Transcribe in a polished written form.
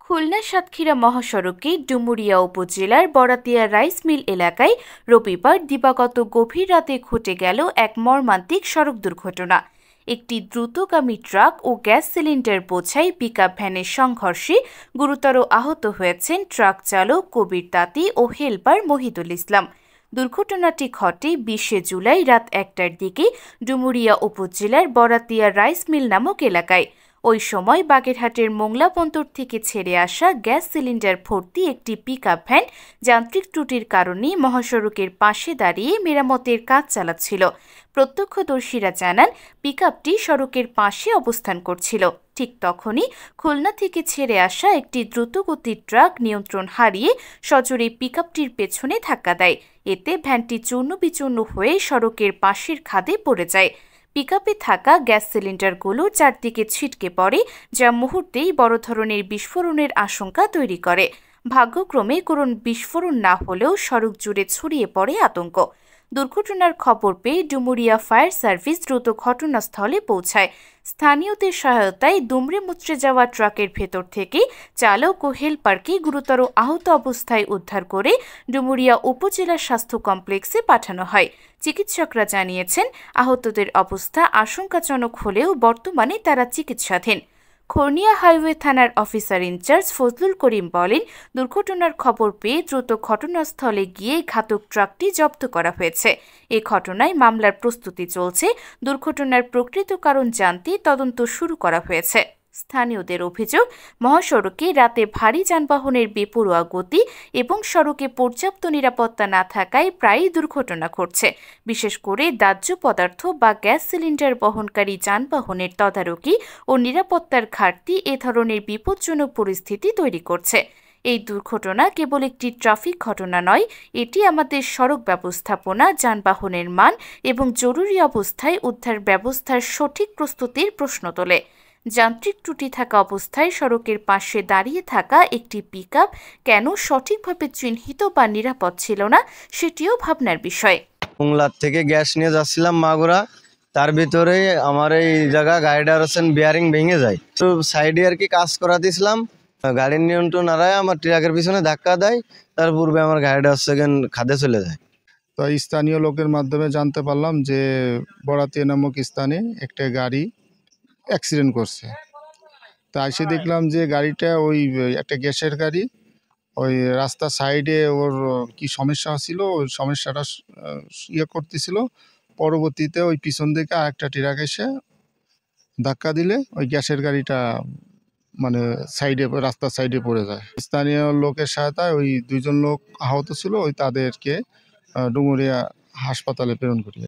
খুলনা সাতক্ষীরা মহাসড়কে ডুমুরিয়া উপজেলার বরাতিয়া rice mill এলাকায় রবিবার দিবাগত গভীর রাতে ঘটে গেল এক মর্মান্তিক সড়ক দুর্ঘটনা। একটি দ্রুতগামী ট্রাক ও গ্যাস সিলিন্ডার বোঝাই পিকআপ ভ্যানের সংঘর্ষে গুরুতর আহত হয়েছেন ট্রাক চালক কবির তাঁতি ও হেলপার মহিদুল ইসলাম। দুর্ঘটনাটি ঘটে ২০ জুলাই রাত ১টার দিকে ডুমুরিয়া উপজেলার বরাতিয়া রাইস মিল নামক এলাকায়। ওই সময় বাগেরহাটের মোংলা বন্দর থেকে ছেড়ে আসা গ্যাস সিলিন্ডার ভর্তি একটি পিকআপ ভ্যান যান্ত্রিক ত্রুটির কারণে মহাসড়কের পাশে দাঁড়িয়ে মেরামতের কাজ চালাচ্ছিল। প্রত্যক্ষদর্শীরা জানান, পিকআপটি সড়কের পাশে অবস্থান করছিল। ঠিক তখনই খুলনা থেকে ছেড়ে আসা একটি দ্রুতগতির ট্রাক নিয়ন্ত্রণ হারিয়ে সজোরে পিকআপটির পেছনে ধাক্কা দেয়। এতে ভ্যানটি চূর্ণবিচূর্ণ হয়ে সড়কের পাশের খাদে পড়ে যায়। পিকআপে থাকা গ্যাস সিলিন্ডারগুলো চারদিকে ছিটকে পড়ে, যা মুহূর্তেই বড় ধরনের বিস্ফোরণের আশঙ্কা তৈরি করে। ভাগ্যক্রমে কোনো বিস্ফোরণ না হলেও সড়ক জুড়ে ছড়িয়ে পড়ে আতঙ্ক। দুর্ঘটনার খবর পেয়ে ডুমুরিয়া ফায়ার সার্ভিস দ্রুত ঘটনাস্থলে পৌঁছায়। স্থানীয়দের সহায়তায় দুমড়ে মুচড়ে যাওয়া ট্রাকের ভেতর থেকে চালক ও হেলপারকে গুরুতর আহত অবস্থায় উদ্ধার করে ডুমুরিয়া উপজেলা স্বাস্থ্য কমপ্লেক্সে পাঠানো হয়। চিকিৎসকরা জানিয়েছেন, আহতদের অবস্থা আশঙ্কাজনক হলেও বর্তমানে তারা চিকিৎসাধীন। খোর্নিয়া হাইওয়ে থানার অফিসার ইনচার্জ ফজলুল করিম বলেন, দুর্ঘটনার খবর পেয়ে দ্রুত ঘটনাস্থলে গিয়ে ঘাতক ট্রাকটি জব্দ করা হয়েছে। এ ঘটনায় মামলার প্রস্তুতি চলছে। দুর্ঘটনার প্রকৃত কারণ জানতে তদন্ত শুরু করা হয়েছে। স্থানীয়দের অভিযোগ, মহাসড়কে রাতে ভারী যানবাহনের বেপরোয়া গতি এবং সড়কে পর্যাপ্ত নিরাপত্তা না থাকায় প্রায়ই দুর্ঘটনা ঘটছে। বিশেষ করে দাহ্য পদার্থ বা গ্যাস সিলিন্ডার বহনকারী যানবাহনের তদারকি ও নিরাপত্তার ঘাটতি এ ধরনের বিপজ্জনক পরিস্থিতি তৈরি করছে। এই দুর্ঘটনা কেবল একটি ট্রাফিক ঘটনা নয়, এটি আমাদের সড়ক ব্যবস্থাপনা, যানবাহনের মান এবং জরুরি অবস্থায় উদ্ধার ব্যবস্থার সঠিক প্রস্তুতির প্রশ্ন তোলে। যান্ত্রিক ত্রুটি থাকা অবস্থায় সড়কের পাশে দাঁড়িয়ে থাকা একটি পিকআপ কেন সঠিকভাবে চিহ্নিত বা নিরাপদ ছিল না, সেটিও ভাবনার বিষয়। মোংলা থেকে গ্যাস নিয়ে যাচ্ছিলাম মাগুরা, তার ভিতরে আমার এই জায়গা গাড়িটা বিয়ারিং ভেঙে যায়। তো সাইডে আর কি কাজ করা দিয়েছিলাম, গাড়ির নিয়ন্ত্রণ হারায় আমার ট্রাকের পিছনে ধাক্কা দেয়। তার পূর্বে আমার গাড়িটা খাদে চলে যায়। তো স্থানীয় লোকের মাধ্যমে জানতে পারলাম যে বরাতিয়া নামক স্থানে একটা গাড়ি অ্যাক্সিডেন্ট করছে। তা এসে দেখলাম যে গাড়িটা ওই একটা গ্যাসের গাড়ি, ওই রাস্তার সাইডে ওর কি সমস্যা ছিল, ওই সমস্যাটা করতেছিল। পরবর্তীতে ওই পিছন থেকে আরেকটা ট্রাক এসে ধাক্কা দিলে ওই গ্যাসের গাড়িটা মানে রাস্তার সাইডে পড়ে যায়। স্থানীয় লোকের সহায়তায় ওই দুইজন লোক আহত ছিল, ওই তাদেরকে ডুমুরিয়া হাসপাতালে প্রেরণ করি।